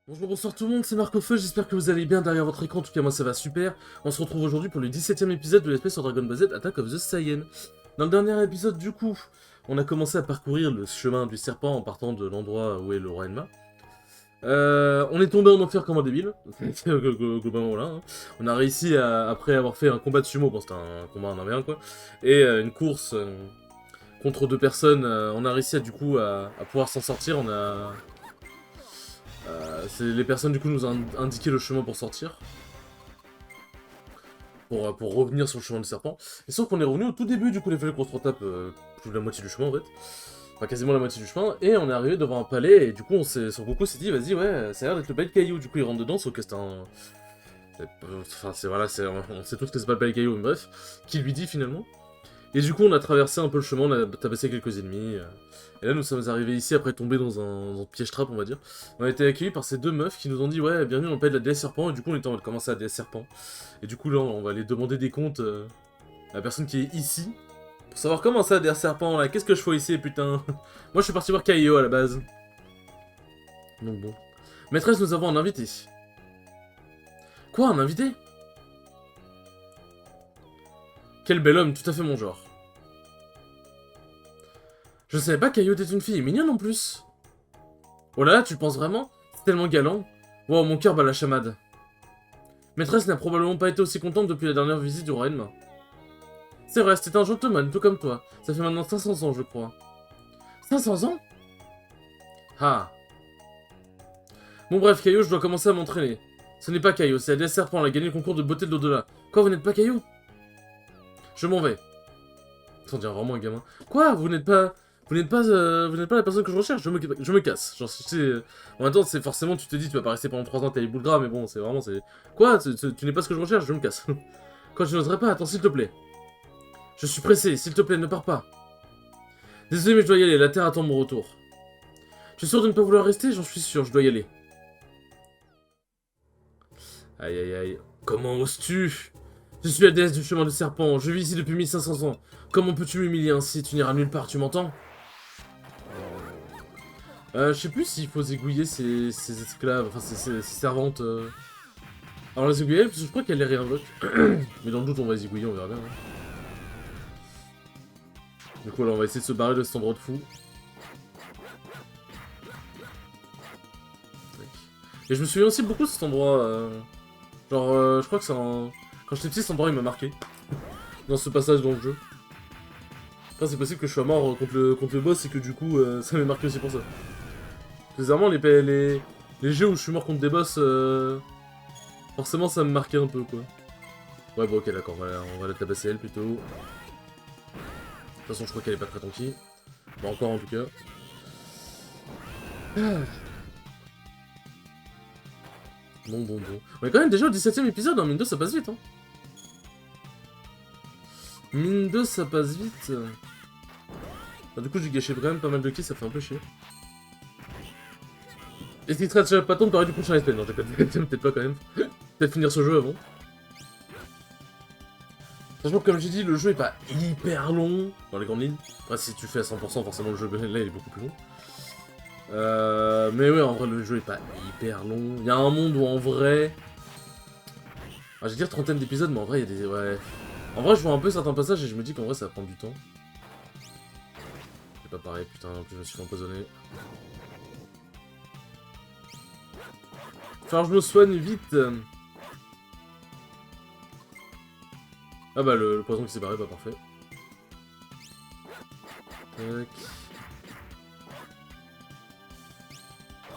Bonjour, bonsoir tout le monde, c'est Marc Feu, j'espère que vous allez bien derrière votre écran, en tout cas moi ça va super. On se retrouve aujourd'hui pour le 17ème épisode de l'espèce sur Dragon Ball Z Attack of the Saiyan. Dans le dernier épisode du coup, on a commencé à parcourir le chemin du serpent en partant de l'endroit où est le roi Enma. On est tombé en enfer comme un débile, globalement voilà. Hein. On a réussi à, après avoir fait un combat de sumo, bon c'était un combat en 1v1 quoi, et une course contre deux personnes, on a réussi du coup à pouvoir s'en sortir, c'est les personnes du coup nous ont indiqué le chemin pour sortir. Pour revenir sur le chemin du serpent. Et sauf qu'on est revenu au tout début, du coup il a fallu qu'on se retape plus de la moitié du chemin en fait. Enfin quasiment la moitié du chemin. Et on est arrivé devant un palais et du coup son Goku s'est dit vas-y ouais ça a l'air d'être le palais de Caillou. Du coup il rentre dedans sauf que c'est un... Enfin c'est voilà, on sait tous que c'est pas le palais de Caillou mais bref. Qui lui dit finalement. Et du coup, on a traversé un peu le chemin, on a tabassé quelques ennemis. Et là, nous sommes arrivés ici après tomber dans un piège-trap, on va dire. On a été accueillis par ces deux meufs qui nous ont dit ouais, bienvenue dans le palais de la déesse serpent. Et du coup, on était en train de commencer à la déesse serpent. Et du coup, là, on va aller demander des comptes à la personne qui est ici. Pour savoir comment ça, déesse serpent, là, qu'est-ce que je fais ici, putain. Moi, je suis parti voir Kaio à la base. Donc bon. Maîtresse, nous avons un invité. Quoi, un invité? Quel bel homme, tout à fait mon genre. Je savais pas qu'Ayo était une fille mignonne en plus. Oh là là, tu le penses vraiment? C'est tellement galant. Wow, mon cœur bat la chamade. Maîtresse n'a probablement pas été aussi contente depuis la dernière visite du roi Enma. C'est vrai, c'était un gentleman, tout comme toi. Ça fait maintenant 500 ans, je crois. 500 ans? Ah. Bon bref, Caillou, je dois commencer à m'entraîner. Ce n'est pas Caillou, c'est la déesse serpent, elle a gagné le concours de beauté de l'au-delà. Quoi, vous n'êtes pas Caillou? Je m'en vais. On dirait vraiment un gamin. Quoi, vous n'êtes pas... vous n'êtes pas la personne que je recherche, je me casse. Genre, en même temps, c'est forcément, tu te dis, tu vas pas rester pendant 3 ans, t'as les boules gras, mais bon, c'est vraiment, c'est... Quoi, tu n'es pas ce que je recherche, je me casse. Quand je n'oserais pas, attends, s'il te plaît. Je suis pressé, s'il te plaît, ne pars pas. Désolé, mais je dois y aller, la Terre attend mon retour. Tu es sûr de ne pas vouloir rester? J'en suis sûr, je dois y aller. Aïe aïe aïe. Comment oses-tu? Je suis la déesse du chemin du serpent, je vis ici depuis 1500 ans. Comment peux-tu m'humilier ainsi? Tu n'iras nulle part, tu m'entends? Je sais plus s'il faut zigouiller ses esclaves, enfin ses servantes. Alors les zigouiller, parce que je crois qu'elle les réinvoque. Mais dans le doute, on va les zigouiller, on verra bien. Hein. Du coup, là, on va essayer de se barrer de cet endroit de fou. Et je me souviens aussi beaucoup de cet endroit. Genre, je crois que c'est un... Quand j'étais petit, cet endroit, il m'a marqué. Dans ce passage dans le jeu. Après, c'est possible que je sois mort contre le boss et que du coup, ça m'ait marqué aussi pour ça. Bizarrement, les jeux où je suis mort contre des boss, forcément, ça me marquait un peu, quoi. Ouais, bon, ok, d'accord, on va la tabasser elle, plutôt. De toute façon, je crois qu'elle est pas très tranquille. Bon, encore, en tout cas. Bon. On est quand même déjà au 17ème épisode, hein, mine 2, ça passe vite, hein. Mine 2, ça passe vite. Ah, du coup, j'ai gâché quand même pas mal de kills, ça fait un peu chier. Est-ce qu'il traite pas ton parler du prochain SP? Non, j'ai peut-être pas quand même. Peut-être finir ce jeu avant. Sachant que comme j'ai dit, le jeu est pas hyper long dans les grandes lignes. Après, si tu fais à 100%, forcément le jeu là il est beaucoup plus long. Mais ouais, en vrai, le jeu est pas hyper long. Il y a un monde où en vrai... Ah, je vais dire trentaine d'épisodes, mais en vrai, il y a des... Ouais... En vrai, je vois un peu certains passages et je me dis qu'en vrai, ça va prendre du temps. C'est pas pareil, putain, en plus je me suis fait empoisonner. Enfin, je me soigne vite. Ah bah, le poison qui s'est barré, bah parfait. Tac.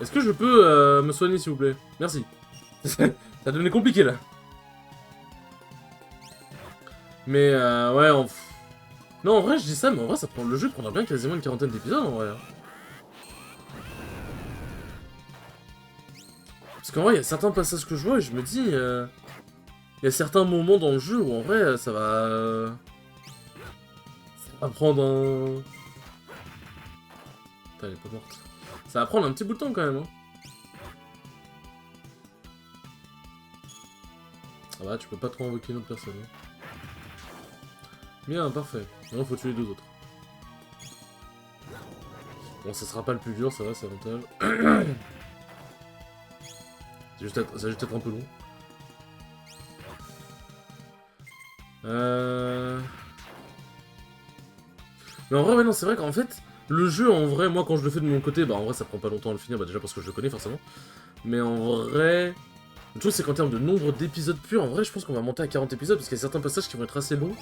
Est-ce que je peux me soigner, s'il vous plaît? Merci. Ça a devenu compliqué, là. Mais, ouais, Non, en vrai, je dis ça, mais en vrai, le jeu prendra bien quasiment une quarantaine d'épisodes, en vrai. Parce qu'en vrai, il y a certains passages que je vois et je me dis... Il y a certains moments dans le jeu où, en vrai, ça va... Ça va prendre un... Putain, elle est pas morte. Ça va prendre un petit bout de temps, quand même, hein. Ah bah, tu peux pas trop invoquer une autre personne. Hein. Bien, parfait. Maintenant, faut tuer les deux autres. Bon, ça sera pas le plus dur, ça va, c'est avantage. Ça va juste être un peu long. Mais en vrai, ouais, non, c'est vrai qu'en fait, le jeu, en vrai, moi, quand je le fais de mon côté, bah, en vrai, ça prend pas longtemps à le finir, bah, déjà parce que je le connais, forcément. Mais en vrai, le truc, c'est qu'en termes de nombre d'épisodes purs, en vrai, je pense qu'on va monter à 40 épisodes, parce qu'il y a certains passages qui vont être assez longs.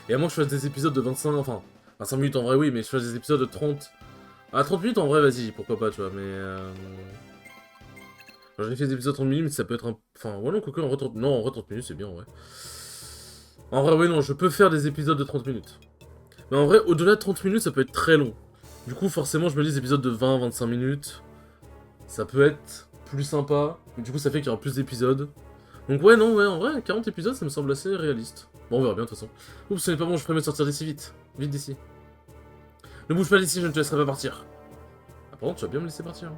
Et à moins que je fasse des épisodes de 25, enfin, 25 minutes, en vrai, oui, mais je fasse des épisodes de 30... Ah, 30 minutes, en vrai, vas-y, pourquoi pas, tu vois, mais... J'en ai fait des épisodes de 30 minutes, ça peut être un... Enfin, ouais, non, quoique, en vrai, 30... Non, en vrai, 30 minutes, c'est bien, en vrai. En vrai, oui, non, je peux faire des épisodes de 30 minutes. Mais en vrai, au-delà de 30 minutes, ça peut être très long. Du coup, forcément, je me dis des épisodes de 20-25 minutes. Ça peut être plus sympa. Mais du coup, ça fait qu'il y aura plus d'épisodes. Donc ouais, non, ouais, en vrai, 40 épisodes, ça me semble assez réaliste. Bon, on verra bien, de toute façon. Oups, ce n'est pas bon, je ferais mieux de sortir d'ici vite. Vite d'ici. Ne bouge pas d'ici, je ne te laisserai pas partir. Ah, par contre, tu vas bien me laisser partir.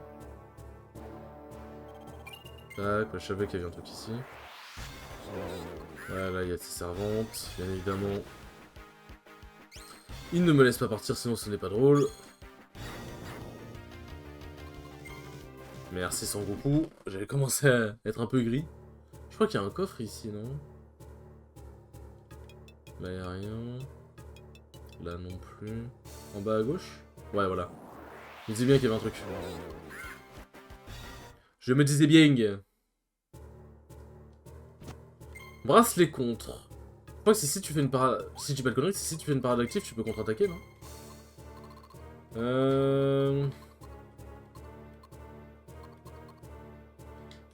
Tac, je savais qu'il y avait un truc ici. Voilà, il y a ses servantes, bien évidemment. Il ne me laisse pas partir, sinon ce n'est pas drôle. Merci Sangoku. J'avais commencé à être un peu gris. Je crois qu'il y a un coffre ici, non? Là, il n'y a rien. Là non plus. En bas à gauche? Ouais, voilà. Je me disais bien qu'il y avait un truc. Je me disais bien. Bracelet contre. Je crois que c'est si tu fais une parade... Si je dis pas de conneries, c'est si tu fais une parade active, tu peux contre-attaquer, non?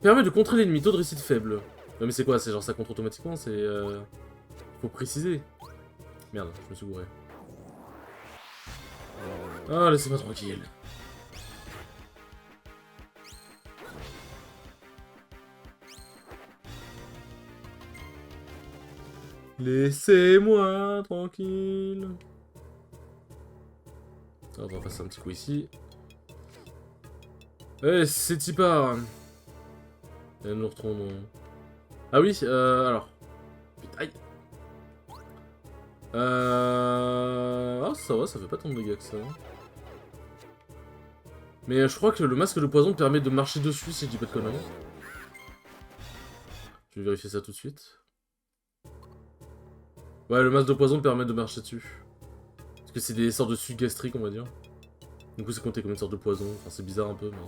Permet de contrer l'ennemi, taux de réussite faible. Non mais c'est quoi? C'est genre ça contre automatiquement? C'est... Faut préciser. Merde, je me suis gouré. Ah, laissez-moi tranquille. Laissez-moi tranquille. Ah, on va passer un petit coup ici. Eh, c'est Tipar. Et nous retrouvons... Ah oui, alors... Putain, aïe. Ah, ça va, ça fait pas tant de dégâts que ça. Mais je crois que le masque de poison permet de marcher dessus, si je dis pas de conneries. Je vais vérifier ça tout de suite. Ouais, le masque de poison permet de marcher dessus. Parce que c'est des sortes de sucs gastriques, on va dire. Du coup, c'est compté comme une sorte de poison. Enfin, c'est bizarre un peu, mais...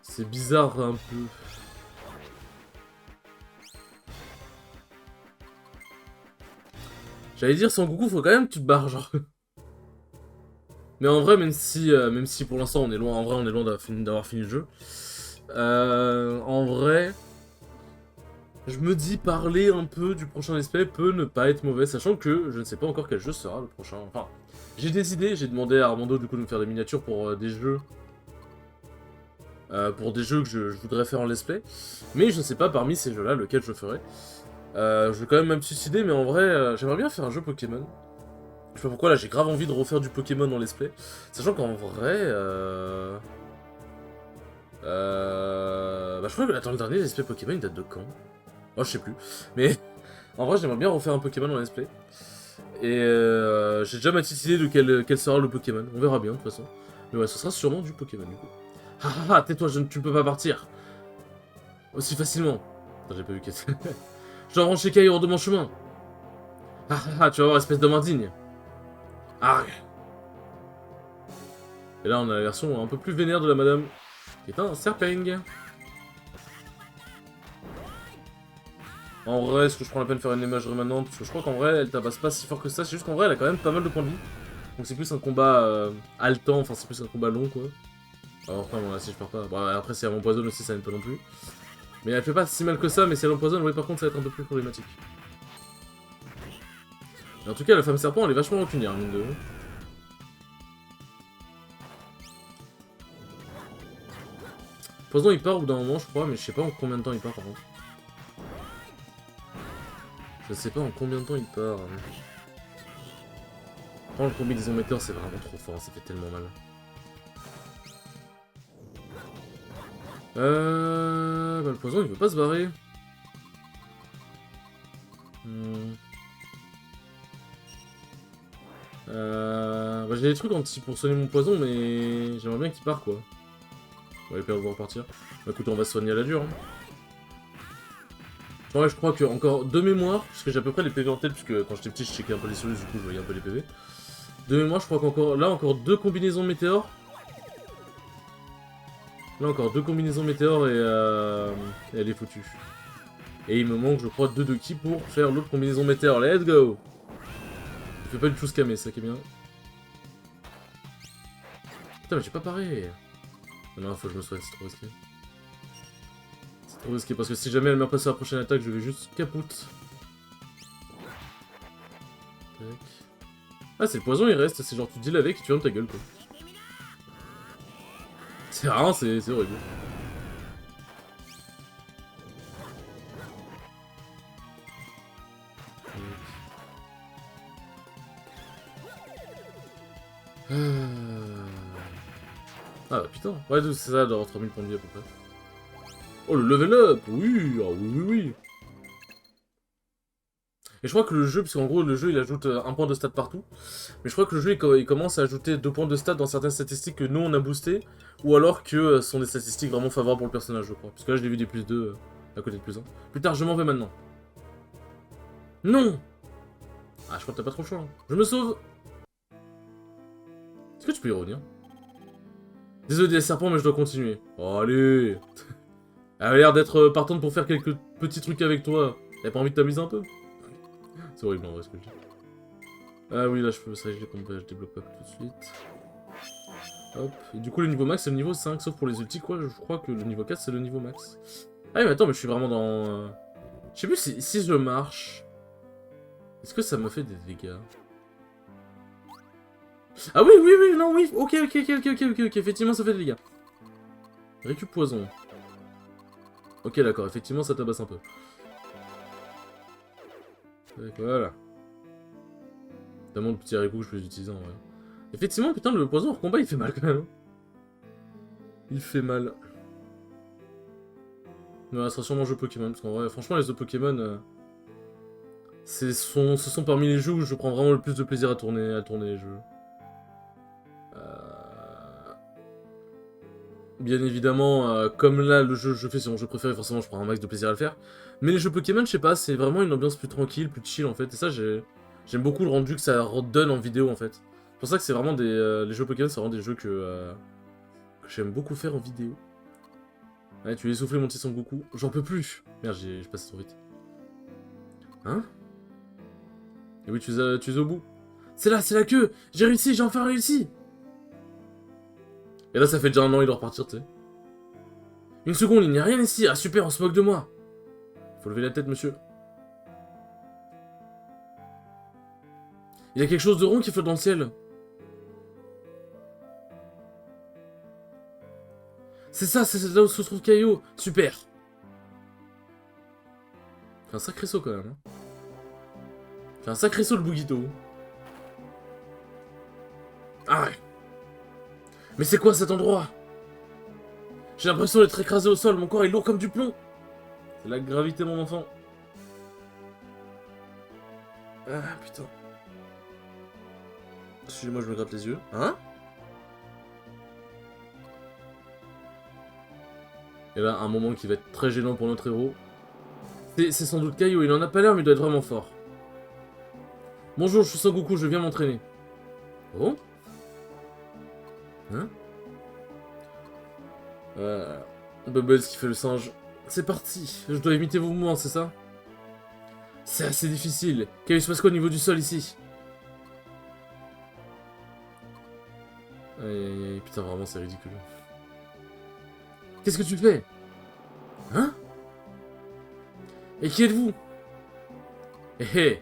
C'est bizarre un peu. J'allais dire, Sangoku, faut quand même que tu te barres, genre. Mais en vrai, même si pour l'instant on est loin, en vrai, on est loin d'avoir fini le jeu. En vrai, je me dis parler un peu du prochain aspect peut ne pas être mauvais, sachant que je ne sais pas encore quel jeu sera le prochain. Enfin, j'ai des idées, j'ai demandé à Armando du coup de me faire des miniatures pour des jeux. Pour des jeux que je voudrais faire en let's play. Mais je ne sais pas parmi ces jeux-là lequel je ferai. Je vais quand même ma petite idée, mais en vrai, j'aimerais bien faire un jeu Pokémon. Je sais pas pourquoi, là, j'ai grave envie de refaire du Pokémon en let's play. Sachant qu'en vrai, bah, je crois que, attends, le dernier let's play Pokémon, il date de quand? Oh, je sais plus. Mais, en vrai, j'aimerais bien refaire un Pokémon en let's play. Et j'ai déjà ma petite idée de quel sera le Pokémon. On verra bien, de toute façon. Mais ouais, ce sera sûrement du Pokémon, du coup. Ah ah ah, tais-toi, tu ne peux pas partir. Aussi facilement. Attends, j'ai pas vu qu'est-ce que... Je dois rendre Shekai hors de mon chemin. Ah ah ah, tu vas voir, espèce d'homme indigne. Arrgh. Et là, on a la version un peu plus vénère de la madame, qui est un serpeng. En vrai, est-ce que je prends la peine de faire une imagerie maintenant? Parce que je crois qu'en vrai, elle tabasse pas si fort que ça. C'est juste qu'en vrai, elle a quand même pas mal de points de vie. Donc c'est plus un combat haletant, enfin c'est plus un combat long, quoi. Alors après, bon, là, si je pars pas... Bon, après, si elle m'empoisonne aussi, ça n'aide pas non plus. Mais elle fait pas si mal que ça, mais si elle empoisonne, oui, par contre, ça va être un peu plus problématique. Mais en tout cas, la femme serpent, elle est vachement rancunière, mine de rien. Poison, il part au bout d'un moment, je crois, mais je sais pas en combien de temps il part, par contre. Je sais pas en combien de temps il part. Prends le combinaison metteur, c'est vraiment trop fort, ça fait tellement mal. Bah le poison, il veut pas se barrer. Bah j'ai des trucs anti pour soigner mon poison, mais j'aimerais bien qu'il parte, quoi. On va les perdre, on va repartir. Bah écoute, on va se soigner à la dure. Hein. Ouais, je crois que encore de mémoire, parce que j'ai à peu près les PV en tête, puisque quand j'étais petit, je checkais un peu les solutions, du coup, je voyais un peu les PV. De mémoire, je crois qu'encore là, encore 2 combinaisons météores. Là, encore 2 combinaisons météores et elle est foutue. Et il me manque, je crois, 2 de ki pour faire l'autre combinaison météore. Let's go! Je fais pas du tout scammer, c'est ça qui est bien. Putain, mais j'ai pas paré! Non, faut que je me soigne, c'est trop risqué. C'est trop risqué, parce que si jamais elle m'a passé la prochaine attaque, je vais juste capoute. Tac. Ah, c'est le poison, il reste, c'est genre tu deals avec et tu fermes ta gueule, quoi. C'est rare, c'est horrible. Ah putain, ouais c'est ça d'avoir 3000 points de vie à peu près. Oh le level up, oui, ah oui oui oui. Et je crois que le jeu, parce qu'en gros le jeu il ajoute 1 point de stat partout, mais je crois que le jeu il commence à ajouter 2 points de stat dans certaines statistiques que nous on a boosté, ou alors que ce sont des statistiques vraiment favorables pour le personnage je crois. Parce que là je l'ai vu des plus 2 à côté de plus 1. Plus tard je m'en vais maintenant. Non. Ah je crois que t'as pas trop le choix. Hein. Je me sauve. Est-ce que tu peux y revenir? Désolé des serpents mais je dois continuer. Oh, allez. Elle a l'air d'être partante pour faire quelques petits trucs avec toi. T'as pas envie de t'amuser un peu? C'est horrible en vrai ce que je dis. Ah oui là je peux ça je débloque pas tout de suite. Hop. Et du coup le niveau max c'est le niveau 5 sauf pour les ultis quoi. Je crois que le niveau 4 c'est le niveau max. Ah mais attends mais je suis vraiment dans... Je sais plus si je marche... Est-ce que ça me fait des dégâts? Ah oui oui oui non oui ok effectivement ça fait des dégâts. Récup poison. Ok d'accord effectivement ça tabasse un peu. Voilà. Notamment le petit haricot que je peux utiliser en vrai. Effectivement, putain, le poison hors combat il fait mal quand même. Il fait mal. Mais ça sera sûrement jeu Pokémon, parce qu'en vrai, franchement, les jeux Pokémon, ce sont parmi les jeux où je prends vraiment le plus de plaisir à tourner les jeux. Bien évidemment, comme là, le jeu je fais c'est mon jeu préféré, forcément je prends un max de plaisir à le faire. Mais les jeux Pokémon, je sais pas, c'est vraiment une ambiance plus tranquille, plus chill en fait. Et ça, j'aime beaucoup le rendu que ça redonne en vidéo en fait. C'est pour ça que c'est vraiment des... les jeux Pokémon, c'est vraiment des jeux que j'aime beaucoup faire en vidéo. Ouais, tu as essoufflé mon petit Son Goku. J'en peux plus. Merde, j'ai passé trop vite. Hein? Et oui, tu es au bout. C'est là, c'est la queue. J'ai réussi, j'ai enfin réussi. Et là, ça fait déjà 1 an, il doit repartir, tu sais. Une seconde, il n'y a rien ici. Ah super, on se moque de moi. Faut lever la tête, monsieur. Il y a quelque chose de rond qui flotte dans le ciel. C'est ça, c'est là où se trouve Caillou. Super. Fait un sacré saut quand même. Hein. Fait un sacré saut le Bugito. Ah ouais. Mais c'est quoi cet endroit? J'ai l'impression d'être écrasé au sol, mon corps est lourd comme du plomb. C'est la gravité, mon enfant. Ah putain. Excusez-moi, je me gratte les yeux. Hein? Et là, un moment qui va être très gênant pour notre héros. C'est sans doute Caillou, il en a pas l'air, mais il doit être vraiment fort. Bonjour, je suis Son Goku, je viens m'entraîner. Oh? Hein? Bubbles qui fait le singe. C'est parti, je dois imiter vos mouvements, c'est ça? C'est assez difficile. Caillou, se passe quoi au niveau du sol ici? Aïe aïe aïe, putain, vraiment c'est ridicule. Qu'est-ce que tu fais? Hein? Et qui êtes-vous? Hé hé.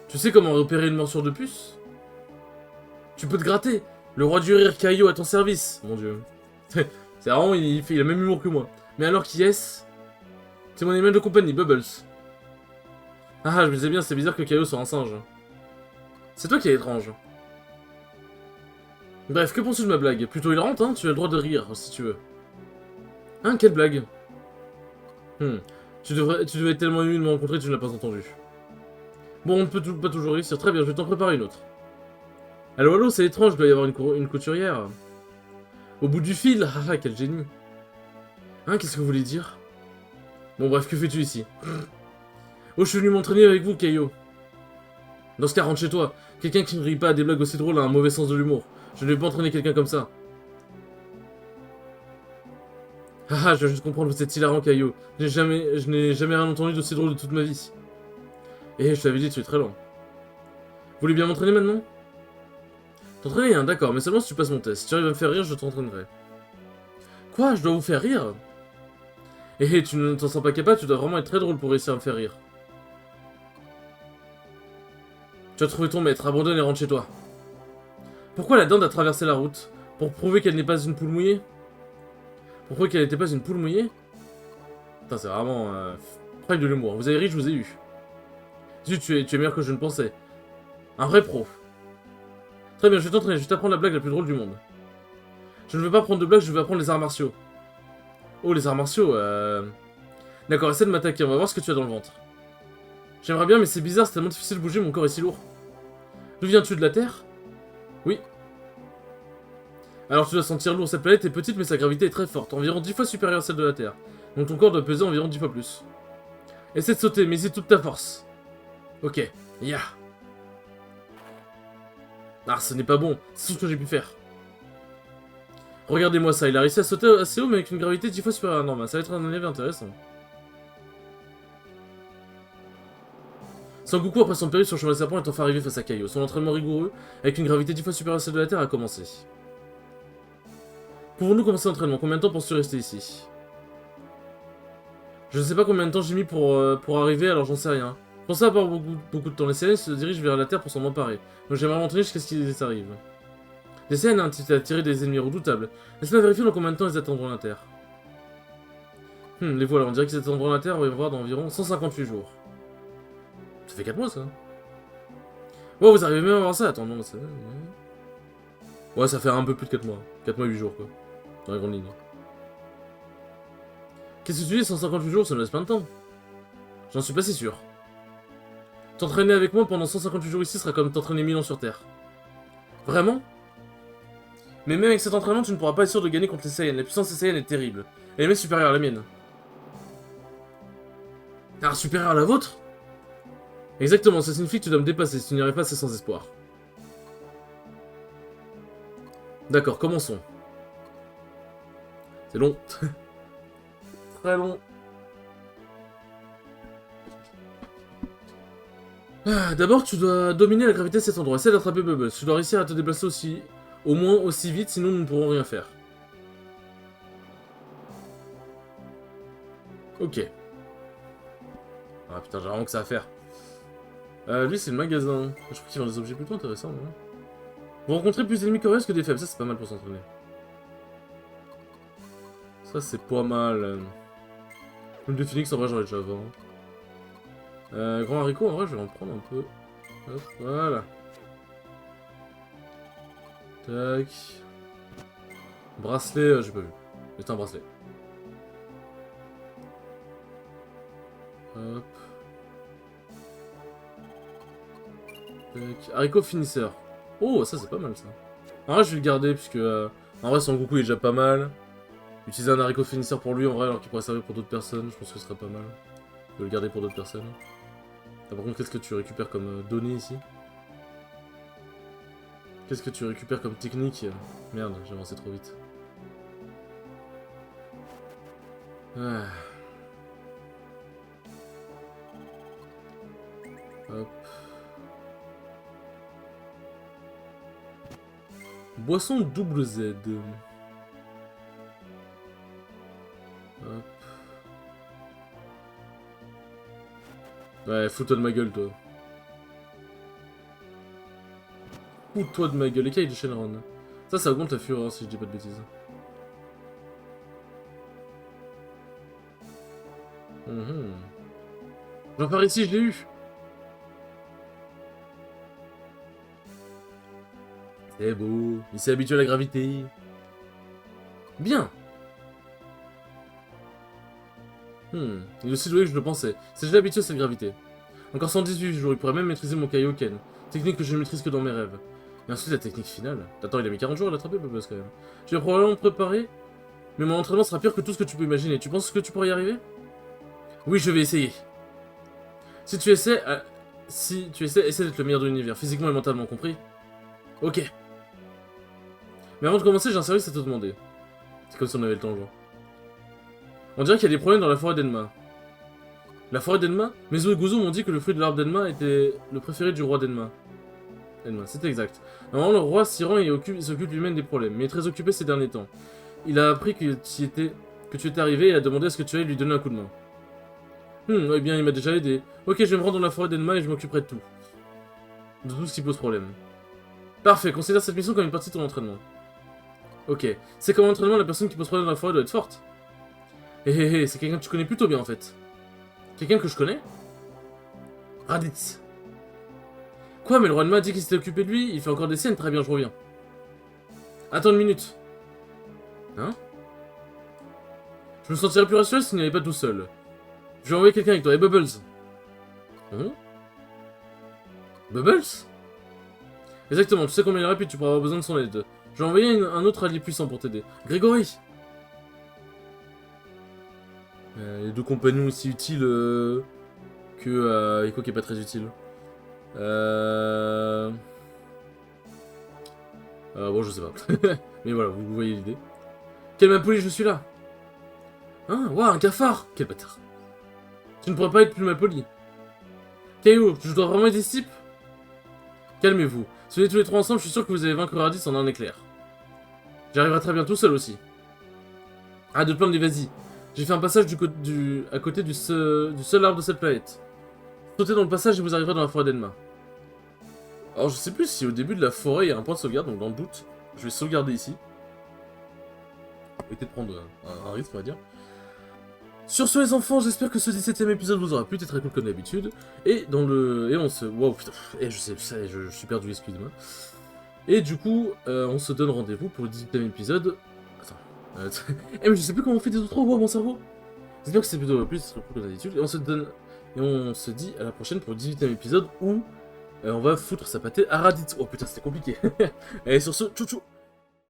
Tu sais comment repérer une morsure de puce? Tu peux te gratter. Le roi du rire Caillou à ton service. Mon dieu. C'est vraiment, il a le même humour que moi. Mais alors qui est-ce? C'est mon animal de compagnie, Bubbles. Ah, je me disais bien, c'est bizarre que Caillou soit un singe. C'est toi qui es étrange. Bref, que penses-tu de ma blague? Plutôt hilarante, hein? Tu as le droit de rire, si tu veux. Hein, quelle blague? Tu devais être tellement ému de me rencontrer, tu ne l'as pas entendu. Bon, on ne peut pas toujours réussir. Très bien, je vais t'en préparer une autre. Allô, allô, c'est étrange, il doit y avoir une couturière. Au bout du fil. Ah, quel génie. Hein, qu'est-ce que vous voulez dire? Bon, bref, que fais-tu ici? Oh, je suis venu m'entraîner avec vous, Caillot. Dans ce cas, rentre chez toi. Quelqu'un qui ne rit pas à des blagues aussi drôles a un mauvais sens de l'humour. Je ne vais pas entraîner quelqu'un comme ça. Ah, je viens juste comprendre, vous êtes hilarant, Caillot. Je n'ai jamais rien entendu d'aussi drôle de toute ma vie. Eh, je t'avais dit, tu es très lent. Vous voulez bien m'entraîner maintenant? T'entraîner, hein, d'accord, mais seulement si tu passes mon test. Si tu arrives à me faire rire, je t'entraînerai. Quoi? Je dois vous faire rire? Eh, tu ne t'en sens pas capable, tu dois vraiment être très drôle pour réussir à me faire rire. Tu as trouvé ton maître, abandonne et rentre chez toi. Pourquoi la dinde a traversé la route? Pour prouver qu'elle n'est pas une poule mouillée? Pour prouver qu'elle n'était pas une poule mouillée? Putain, c'est vraiment... prime de l'humour. Vous avez ri, je vous ai eu. Zut, tu es meilleur que je ne pensais. Un vrai pro. Très bien, je vais t'entraîner, je vais t'apprendre la blague la plus drôle du monde. Je ne veux pas apprendre de blagues, je veux apprendre les arts martiaux. Oh, les arts martiaux, D'accord, essaie de m'attaquer, on va voir ce que tu as dans le ventre. J'aimerais bien, mais c'est bizarre, c'est tellement difficile de bouger, mon corps est si lourd. D'où viens-tu, de la Terre? Oui. Alors tu dois sentir lourd, cette planète est petite, mais sa gravité est très forte, environ 10 fois supérieure à celle de la Terre. Donc ton corps doit peser environ 10 fois plus. Essaie de sauter, mais c'est toute ta force. Ok, ya. Ah, ce n'est pas bon, c'est tout ce que j'ai pu faire. Regardez-moi ça, il a réussi à sauter assez haut, mais avec une gravité 10 fois supérieure à la normale. Ça va être un élève intéressant. Sangoku, après son périple sur le cheval de serpent, est enfin arrivé face à Kaio. Son entraînement rigoureux, avec une gravité 10 fois supérieure à celle de la Terre, a commencé. Pouvons-nous commencer l'entraînement? Combien de temps penses-tu rester ici? Je ne sais pas combien de temps j'ai mis pour arriver, alors j'en sais rien. Je pense avoir beaucoup de temps. Les Saiyans se dirigent vers la Terre pour s'en emparer. Donc j'aimerais m'entraîner jusqu'à ce qu'ils arrivent. Les Saiyans ont attiré des ennemis redoutables. Laisse-moi vérifier dans combien de temps ils attendront la Terre. Les voilà, on dirait qu'ils attendront la Terre, on va y voir dans environ 158 jours. Ça fait 4 mois, ça. Oh, vous arrivez même à voir ça? Attends, non, ça... Ouais, ça fait un peu plus de 4 mois. 4 mois, 8 jours, quoi. Dans les grandes lignes. Qu'est-ce que tu dis, 158 jours, ça me laisse plein de temps. J'en suis pas si sûr. T'entraîner avec moi pendant 158 jours ici sera comme t'entraîner 1000 ans sur Terre. Vraiment? Mais même avec cet entraînement, tu ne pourras pas être sûr de gagner contre les Saiyans. La puissance des Saiyans est terrible. Elle est même supérieure à la mienne. Ah, supérieure à la vôtre? Exactement, ça signifie que tu dois me dépasser. Si tu n'y arrives pas, c'est sans espoir. D'accord, commençons. C'est long. Très long. Ah, d'abord, tu dois dominer la gravité de cet endroit. Essaie d'attraper Bubbles. Tu dois réussir à te déplacer aussi, au moins aussi vite, sinon nous ne pourrons rien faire. Ok. Ah putain, j'ai vraiment que ça à faire. Lui, c'est le magasin. Je trouve qu'il vend des objets plutôt intéressants. Ouais. Vous rencontrez plus d'ennemis coriaces que des faibles. Ça, c'est pas mal pour s'entraîner. Ça, c'est pas mal. Plume de phoenix, en vrai, j'en ai déjà 20. Grand haricot, en vrai, je vais en prendre un peu. Hop, voilà. Tac. Bracelet, j'ai pas vu. C'est un bracelet. Hop. Tac. Haricot finisseur. Oh, ça c'est pas mal ça. En vrai, je vais le garder puisque. En vrai, son Goku est déjà pas mal. Utiliser un haricot finisseur pour lui en vrai, alors qu'il pourrait servir pour d'autres personnes, je pense que ce serait pas mal. Je vais le garder pour d'autres personnes. Ah, par contre, qu'est-ce que tu récupères comme données ici? Qu'est-ce que tu récupères comme technique? Merde, j'ai avancé trop vite. Ah. Hop. Boisson double Z. Hop. Ouais, fous-toi de ma gueule, toi. Fous-toi de ma gueule. Écaille de Shenron. Ça augmente la fureur, si je dis pas de bêtises. Genre par ici, je l'ai eu. C'est beau. Il s'est habitué à la gravité. Bien. Il est aussi doué que je le pensais. C'est déjà habitué à cette gravité. Encore 118 jours, il pourrait même maîtriser mon Kaioken. Technique que je ne maîtrise que dans mes rêves. Et ensuite la technique finale. Attends, il a mis 40 jours à l'attraper, Bubbles, quand même. Je vais probablement me préparer, mais mon entraînement sera pire que tout ce que tu peux imaginer. Tu penses que tu pourrais y arriver? Oui, je vais essayer. Si tu essaies, essaie d'être le meilleur de l'univers, physiquement et mentalement, compris? Ok. Mais avant de commencer, j'ai un service à te demander. C'est comme si on avait le temps, genre. On dirait qu'il y a des problèmes dans la forêt d'Enma. La forêt d'Enma? Mezo et Gozo m'ont dit que le fruit de l'arbre d'Enma était le préféré du roi d'Enma. Enma, c'est exact. Normalement, le roi s'y rend et s'occupe lui-même des problèmes, mais il est très occupé ces derniers temps. Il a appris que tu étais arrivé et a demandé à ce que tu ailles lui donner un coup de main. Eh bien, il m'a déjà aidé. Ok, je vais me rendre dans la forêt d'Enma et je m'occuperai de tout. De tout ce qui pose problème. Parfait, considère cette mission comme une partie de ton entraînement. Ok, c'est comme entraînement, la personne qui pose problème dans la forêt doit être forte. C'est quelqu'un que tu connais plutôt bien en fait. Quelqu'un que je connais? Raditz. Quoi, mais le roi de Ma a dit qu'il s'était occupé de lui, il fait encore des siennes, très bien, je reviens. Attends une minute. Hein? Je me sentirais plus rassuré s'il n'y avait pas tout seul. Je vais envoyer quelqu'un avec toi, et Bubbles. Bubbles? Exactement, tu sais combien il est rapide, tu pourras avoir besoin de son aide. Je vais envoyer un autre allié puissant pour t'aider. Grégory! Les deux compagnons aussi utiles que Eiko qui est pas très utile. Bon, je sais pas. Mais voilà, vous voyez l'idée. Quelle main polie, je suis là! Hein? Waouh, un cafard! Quel bâtard! Tu ne pourrais pas être plus mal poli. Caillou, je dois vraiment aider ce type? Calmez-vous. Si vous êtes tous les trois ensemble, je suis sûr que vous allez vaincre Raditz en un éclair. J'arriverai très bien tout seul aussi. Ah, de plan de vas-y. J'ai fait un passage à côté du seul arbre de cette planète. Sautez dans le passage et vous arriverez dans la forêt d'Enma. Alors, je sais plus si au début de la forêt, il y a un point de sauvegarde, donc dans le doute, je vais sauvegarder ici. Je vais peut-être prendre un risque, on va dire. Sur ce, les enfants, j'espère que ce 17ème épisode vous aura plu, c'était très cool comme d'habitude. Et on se... Wow, putain, je suis perdu, excusez-moi. Et du coup, on se donne rendez-vous pour le 18ème épisode. Attends. Mais je sais plus comment on fait des autres. Wow, mon cerveau. J'espère que c'est plutôt plus, c'est cool comme d'habitude. Et on se dit à la prochaine pour le 18ème épisode où on va foutre sa pâtée à Raditz. Oh putain, c'était compliqué. Et sur ce, tchou tchou.